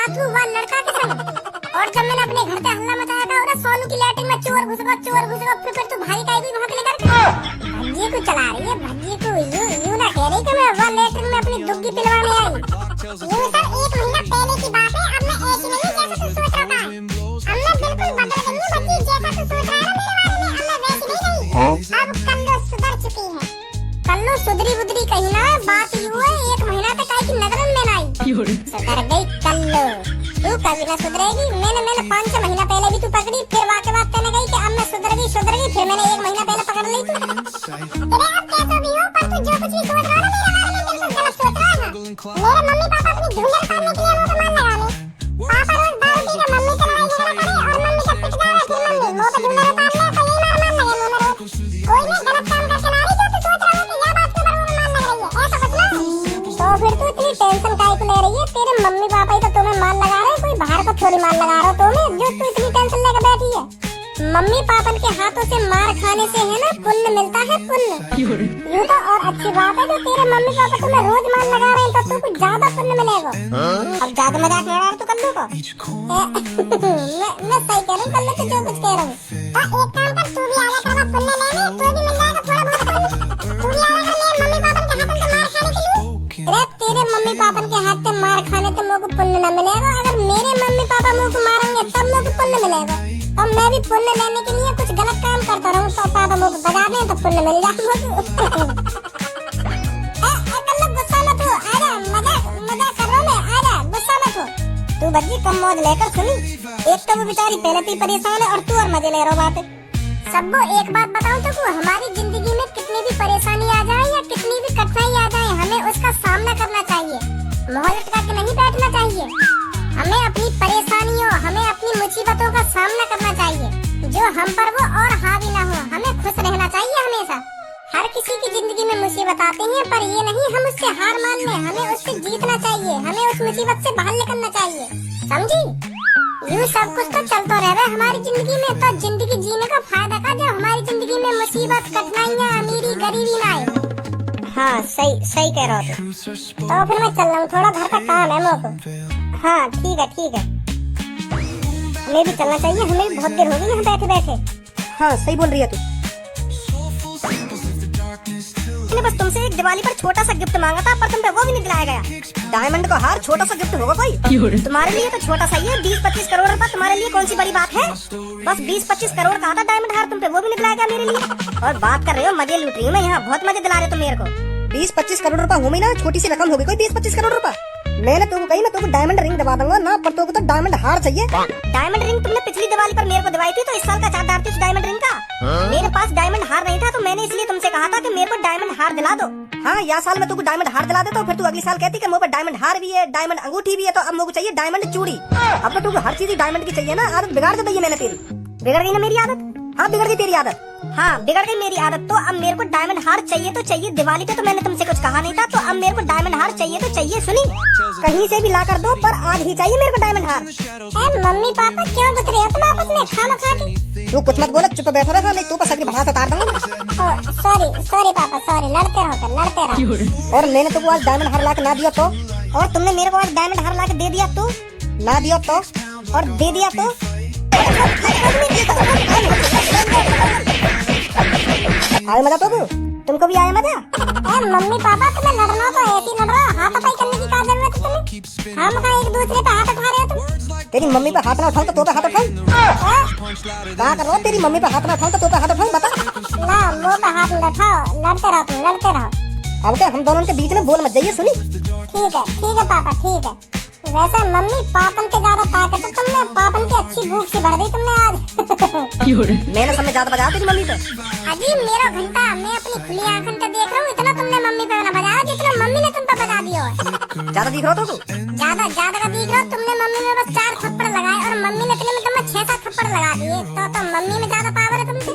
रात को हुआ लड़का के संग। और जब मैंने अपने घर पे हल्ला मचाया था और सोनू की लैट्रिन में चोर घुस गया, फिर तू भाई का भी वहां पे लेकर भंजी को चला रही है। भंजी को यूं ना कह रही कि मैं वहां लैट्रिन में अपनी दुग्गी पिलवाने आई। यूं सर 1 महीना पहले की बात है, अब मैं ऐसी नहीं जैसा तू सोच रहा था। अब मैं बिल्कुल बदल गई हूं बच्ची, जैसा तू सोच रहा है मेरे बारे में। अब मैं वैसी नहीं रही। अब कल्लो सुधर चुकी है। कल्लो सुधरी बुधरी कहीं ना, बात यूं है 1 महीना तक आई की नजर में ना आई। सुधर गई कल्लो, तू कभी ना सुधरेगी। मैंने 5-6 महीना पहले भी तू पकड़ी, फिर वाके बात कहने गई कि अब मैं सुधर गई, फिर मैंने 1 महीना पहले पकड़ ली थी। तेरे अब कैसा भी हो, पर तू जो कुछ भी सोच रहा है ना मेरे बारे में बिल्कुल गलत सोच रहा है। मेरे मम्मी पापा अपनी धुंधल करने के लिए वो तो मान लगा ले। पापा रोज दारू पी के मम्मी से लड़ाई झगड़ा करे और मम्मी से पिट जाए, फिर मम्मी वो तो धुंधल काम ले तो यही मार मान लगे मुंह में रोज। कोई नहीं गलत काम करके ला रही, जो तू सोच रहा है कि यह बात के बारे में मान लग रही है, ऐसा कुछ ना। तो फिर तू इतनी टेंशन काहे को ले रही है? तेरे मम्मी पापा ही तो तुम्हें मान लगा रहे, कोई बाहर को थोड़ी मान लगा रहा तुम्हें, जो तू इतनी टेंशन लेकर बैठी है। मम्मी पापा के हाथों से मार खाने से है ना पुण्य मिलता है, पुण्य। यूं तो और अच्छी बात है जो तेरे मम्मी पापा तुम्हें रोज मार लगा रहे हैं, तो तू कुछ ज्यादा पुण्य मिलेगा। अब ज्यादा मजाक लगा रहा है तू कल्लू को। मैं सही कह रही हूँ कल्लू, तू जो कुछ कह रहा हूँ। एक काम कर, तू भी आया कर पुण्य लेने, तू भी मिल जाएगा थोड़ा बहुत पुण्य। तू भी आया कर मेरे मम्मी पापा के हाथों से मार खाने के लिए। अरे तेरे मम्मी पापा के हाथ से मार खाने तो मुझको पुण्य न मिलेगा, अगर मेरे मम्मी पापा मुझको मारेंगे तब मुझको पुण्य मिलेगा। अब मैं भी पुण्य लेने के लिए कुछ गलत काम करता रहूं तो पापा मुझको बजा दें तो पुण्य मिल जाए। गुस्सा मत हो, आजा, मजाक कर रहा हूं मैं, आजा, गुस्सा मत हो। तू बच्ची कम मौज लेकर सुनी, एक तो वो बेचारी पहले से परेशान है और तू और मजे ले रहा बात। सबको एक बात बताऊं तो हमारी जिंदगी में कितनी भी परेशानी आ जाए या कितनी भी कठिनाई आ जाए, हमें उसका सामना करना चाहिए, माहौल लटका के नहीं बैठना चाहिए। हमें अपनी परेशानियों, हमें अपनी मुसीबतों का सामना करना चाहिए, जो हम पर वो और हावी ना हो। हमें खुश रहना चाहिए हमेशा। हर किसी की जिंदगी में मुसीबत आती है, पर ये नहीं हम उससे हार मान लें, हमें उससे जीतना चाहिए, हमें उस मुसीबत से बाहर निकलना चाहिए, समझी? यूँ सब कुछ तो चलता रह रहा है हमारी जिंदगी में, तो जिंदगी जीने का फायदा का जब हमारी जिंदगी में मुसीबत, कठिनाइयाँ, अमीरी, गरीबी ना आए। हाँ सही कह रहा हो। तो फिर मैं चल रहा हूँ, थोड़ा घर का काम है मुझको। हाँ ठीक है, हमें भी चलना चाहिए, हमें भी बहुत देर हो गई यहाँ बैठे बैठे। हाँ सही बोल रही है तू। मैंने बस तुमसे एक दिवाली पर छोटा सा गिफ्ट मांगा था, पर तुमसे वो भी नहीं दिलाया गया। डायमंड का हार छोटा सा गिफ्ट होगा कोई? तुम्हारे लिए तो छोटा सा ही है, 20-25 करोड़ रुपए तुम्हारे लिए कौन सी बड़ी बात है? बस 20-25 करोड़ का था डायमंड हार, तुमसे वो भी नहीं दिलाया गया मेरे लिए। और बात कर रहे हो मजे लूट रही हूँ मैं यहाँ, बहुत मजे दिला रहे हो तुम मेरे को। 20-25 करोड़ रुपए हो ना, छोटी सी रकम होगी कोई 20-25 करोड़ रुपए। मैंने तुमको कही मैं तुमको डायमंड रिंग दबा दूंगा ना, पर तुमको तो डायमंड हार चाहिए। डायमंड रिंग तुमने पिछली दिवाली पर मेरे को दिवाई थी, तो इस साल का चार्ज डालती उस डायमंड रिंग का। मेरे पास डायमंड हार नहीं था, तो मैंने इसलिए तुमसे कहा था कि मेरे को डायमंड हार दिला दो। हाँ या साल में तुमको डायमंड हार दिला देता हूँ, फिर तू अगली साल कहती कि मुझे डायमंड हार भी है, डायमंड अंगूठी भी है, तो अब मुझे चाहिए डायमंड चूड़ी। अब तो तुमको हर चीज डायमंड की चाहिए ना, आदत बिगाड़ दी है मैंने तेरी। बिगड़ गई ना मेरी आदत? हाँ बिगड़ गई तेरी आदत। हाँ बिगड़ गई मेरी आदत, तो अब मेरे को डायमंड हार चाहिए तो चाहिए। दिवाली पे तो मैंने तुमसे कुछ कहा नहीं था, तो अब मेरे को डायमंड हार चाहिए तो चाहिए। सुनी, कहीं से भी ला कर दो, पर आज ही चाहिए मेरे को डायमंड हार। मम्मी पापा क्यों गुस्से हो तुम आपस में? खाना खा के तू कुछ मत बोले, चुप बैठा रहा, नहीं तू पर सगरी भड़ास उतार दूंगा। सॉरी पापा, सॉरी, लड़ते रहो। और मैंने तुमको आज डायमंड हार ला के ना दिया तो? और तुमने मेरे को आज डायमंड हार ला के दे दिया तो? ना दिया तो? और दे दिया तो? आए मजा तो तुमको भी आया मजा? मम्मी पापा तुम्हें लड़ना तो ऐसे ही लड़ रहा, हाथापाई करने की क्या जरूरत है तुम्हें? हम का एक दूसरे पे हाथ उठा रहे हो तुम? तेरी मम्मी पे हाथ ना उठाऊं तो तू पे हाथ उठाऊं? क्या कर रहा हो? तेरी मम्मी पे हाथ ना उठाऊं तो तू पे हाथ उठाऊं? बता ना, वो पे हाथ न उठाओ, लड़ते रहो तुम, लड़ते रहो। अब क्या हम दोनों के बीच में बोल मत जाइए। सुनी, ठीक है पापा, ठीक है। वैसे मम्मी पापन के ज्यादा ताकत है तुमने, पापन की अच्छी भूख से भर दी तुमने आज। मैंने समय ज्यादा बजाया तेरी मम्मी पे। अजीब मेरा घंटा, मैं अपनी खुली आंखों से देख रहा हूँ, इतना तुमने मम्मी पे ना बजाया जितना मम्मी ने तुम पे बजा दिया है। ज्यादा दिख रहा हो तू? ज्यादा का दिख रहा हो। तुमने मम्मी में बस 4 थप्पड़ लगाए और मम्मी ने इतने में तुम्हें 6-7 थप्पड़ लगा दिए, तो मम्मी में ज्यादा पावर है तुमसे।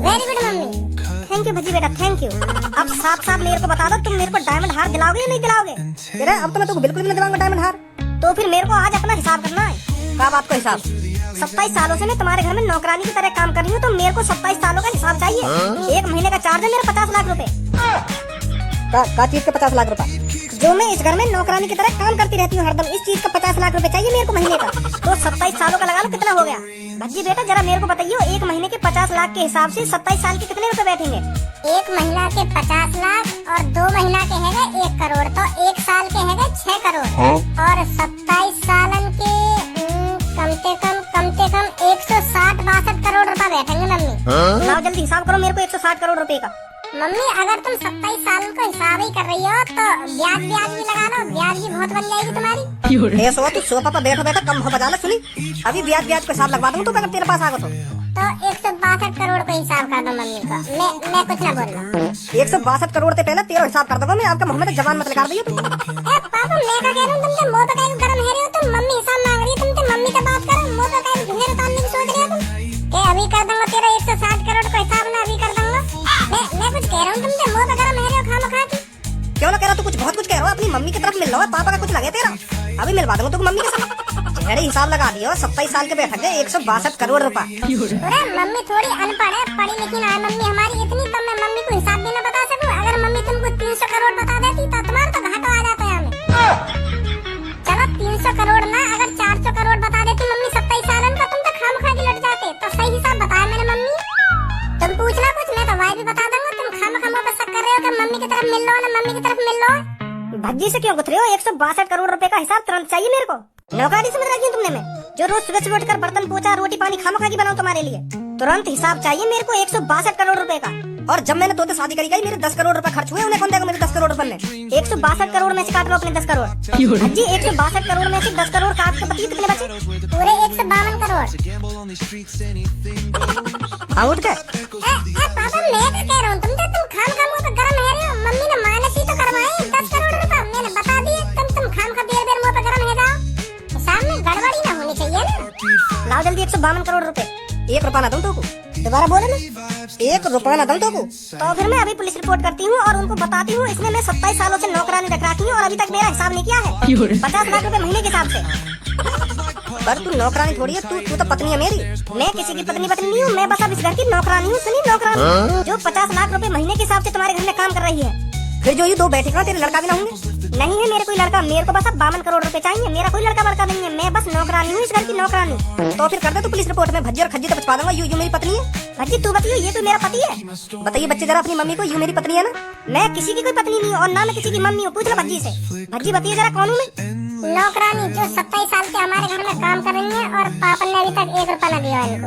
Very good mummy, thank you bhaji बेटा, थैंक यू। अब साफ मेरे को बता दो, तुम मेरे को डायमंड हार दिलाओगे या नहीं दिलाओगे? तेरा अब तो मैं तुमको बिल्कुल भी नहीं दिलाऊंगा डायमंड हार। तो फिर मेरे को आज अपना हिसाब करना है। क्या बात का हिसाब? 27 सालों से मैं तुम्हारे घर में नौकरानी की तरह काम कर रही हूँ, तो मेरे को 27 सालों का हिसाब चाहिए। 1 महीने का चार्ज है मेरा 50 लाख रुपए। का चीज के 50 लाख रुपए? जो मैं इस घर में नौकरानी की तरह काम करती रहती हूँ हरदम, इस चीज का 50 लाख रुपए चाहिए मेरे को महीने का। तो 27 सालों का लगा लो, कितना हो गया? भज्जी बेटा जरा मेरे को बताइए, एक महीने के 50 लाख के हिसाब से 27 साल के कितने रुपए बैठेंगे? एक महीना के 50 लाख और 2 महीना के है 1 करोड़, तो 1 साल के है 6 करोड़ और 27 सालन के कम से कम 160-62 करोड़ रुपए बैठेंगे मम्मी। लाओ जल्दी हिसाब करो मेरे को 160 करोड़ रुपए का। मम्मी अगर तुम 27 साल को हिसाब ही कर रही हो तो ब्याज भी लगा लो, ब्याज भी बहुत बन जाएगी तुम्हारी। ए सो तू सोफा पर बैठो बेटा, कम हो बजा ला, सुनी अभी ब्याज को हिसाब लगवा दूं तो अगर तेरे पास आ गो तो 162 करोड़ का हिसाब कर दो मम्मी का। मैं कुछ ना बोल रहा। 162 करोड़ से पहले तेरा हिसाब कर दूंगा मैं, आपका मुंह में जबान मत लगा रही हो तुम। पापा मैं क्या कह रहा हूँ, तुम मुंह पे काहे गरम है रहे हो? तुम मम्मी हिसाब मांग रही है, तुम मम्मी से बात करो, मुंह पे काहे घुंघरू उतारने की सोच रहे हो तुम? के अभी कर दूंगा तेरा 160 करोड़ का हिसाब, ना अभी कर दूंगा। मैं कुछ कह रहा हूँ, तुमसे मुंह पे गरम है रहे हो खामखा के। क्यों ना कह रहा तू? कुछ बहुत कुछ कह रहा हो, अपनी मम्मी की तरफ मिल रहा है, पापा का कुछ लगे तेरा, अभी मिलवा दूंगा तुम मम्मी के साथ। मेरे हिसाब लगा दियो, 27 साल के बैठक गए 162 करोड़ रुपए। अरे मम्मी थोड़ी अनपढ़ है, पढ़ी लिखी ना है मम्मी हमारी इतनी, तो मैं मम्मी को हिसाब देना बता सकूं? अगर मम्मी तुमको 300 करोड़ बता देती तो तुम्हारा तो घाटा आ जाता है हमें। चलो 300 करोड़ ना, अगर 400 करोड़ बता देती मम्मी 27 सालन का, तुम तो खामखा के लट जाते। तो सही हिसाब बताया मैंने मम्मी, तुम पूछना कुछ, मैं तो भाई भी बता दूंगा। तुम खामखा मुंह पे शक कर रहे हो कि मम्मी की तरफ मिल लो ना, मम्मी की तरफ मिल लो। भज्जी से क्यों गुथ रहे हो? 162 करोड़ रुपए का हिसाब तुरंत चाहिए मेरे को। नौकरानी समझ रखी तुमने मैं, जो रोज सुबह सुबह उठकर बर्तन पोछा रोटी पानी खामखा की बनाऊं तुम्हारे लिए। तुरंत हिसाब चाहिए मेरे को 162 करोड़ रुपए का। और जब मैंने तोते शादी करी गई, मेरे 10 करोड़ रुपए खर्च हुए, उन्हें कौन देगा मेरे 10 करोड़ रुपए में? 162 करोड़ में से काट लो अपने 10 करोड़। भज्जी 162 करोड़ में से 10 करोड़ काट के बताइए कितने बचे? पूरे 152 करोड़। आउट के पापा मैं क्या कह रहा हूँ, तुम खामखा मुंह पे गरम है रहे हो। मम्मी ने माइनस ही तो करवाए 10 करोड़ रुपए, मैंने बता दिए। तुम खामखा बेर मुंह पे गरम है जाओ, हिसाब में गड़बड़ी ना होनी चाहिए ना। लाओ जल्दी 152 करोड़ रुपए। 1 रुपया ना दूं तो दोबारा बोले ना, 1 रुपया ना दूं तो फिर मैं अभी पुलिस रिपोर्ट करती हूँ और उनको बताती हूँ इसने मैं 27 सालों से नौकरानी रख रखी हूँ और अभी तक मेरा हिसाब नहीं किया है 50 लाख रुपए महीने के हिसाब से। पर तू नौकरानी थोड़ी है, तू तो पत्नी है मेरी। मैं किसी की पत्नी नहीं हूँ, मैं बस अब इस घर की नौकरानी हूँ। सुनी नौकरानी जो 50 लाख रुपए महीने के हिसाब से तुम्हारे घर में काम कर रही है। फिर जो ये 2 बैठे कहाँ, तेरे लड़का भी ना होंगे? नहीं है मेरे कोई लड़का, मेरे को बस अब 52 करोड़ रुपए चाहिए। मेरा कोई लड़का बड़का नहीं है, मैं बस नौकरानी हूँ इस घर की नौकरानी। तो फिर कर दे तू पुलिस रिपोर्ट में, भज्जी और खज्जी तो बचवा दूंगा। यू मेरी पत्नी है। भज्जी तू बताइए, ये तो मेरा पति है। बताइए बच्चे जरा अपनी मम्मी को, यू मेरी पत्नी है ना? मैं किसी की कोई पत्नी नहीं हूँ और ना मैं किसी की मम्मी हूँ, पूछ लो भज्जी से। भज्जी बताइए जरा कौन हूँ मैं? नौकरानी जो 27 साल से हमारे घर में काम कर रही है और पापा ने अभी तक 1 रुपया ना दिया इनको।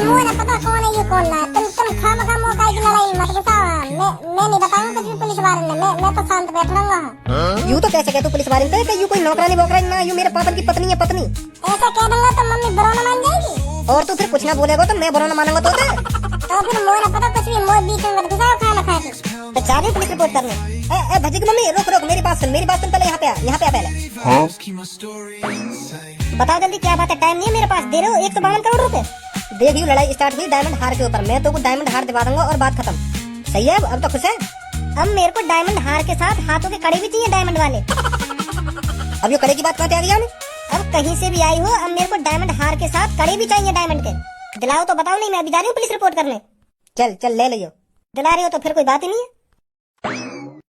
मुझे ना पता कौन है ये कौन ना। तुम खामखा मुंह काहे की लड़ाई मत घुसाओ। मैं नहीं बताऊंगा कुछ भी पुलिस वाले ने, मैं तो शांत बैठ रहूंगा। यूं तो कैसे कह तू पुलिस वाले ने कि यू कोई नौकरानी वोकरानी ना, यू मेरे पापा की पत्नी है पत्नी। ऐसा कह दूंगा तो मम्मी बुरा ना मान जाएगी। और तू फिर कुछ ना बोलेगा तो मैं बुरा ना मानूंगा तो फिर मुझे ना पता कुछ भी, मुझे बीच में मत घुसाओ खामखा के। तो जा रही पुलिस रिपोर्ट करने। ए भज्जी की मम्मी रुक मेरी बात सुन पहले। यहाँ पे आ पहले। बताओ जल्दी क्या बात है, टाइम नहीं है मेरे पास, दे रहे हो 152 करोड़ रुपए। देख यू लड़ाई स्टार्ट हुई डायमंड हार के ऊपर, मैं तो डायमंड हार दिवा दूंगा और बात खत्म। सही है, अब तो खुश है। अब मेरे को डायमंड हार के साथ हाथों के कड़े भी चाहिए डायमंड वाले। अब ये कड़े की बात कहते आ गया। अब कहीं से भी आई हो, अब मेरे को डायमंड हार के साथ कड़े भी चाहिए डायमंड के। दिलाओ तो बताओ, नहीं मैं अभी जा रही हूँ पुलिस रिपोर्ट करने। चल ले लियो। दिला रही हो तो फिर कोई बात ही नहीं है।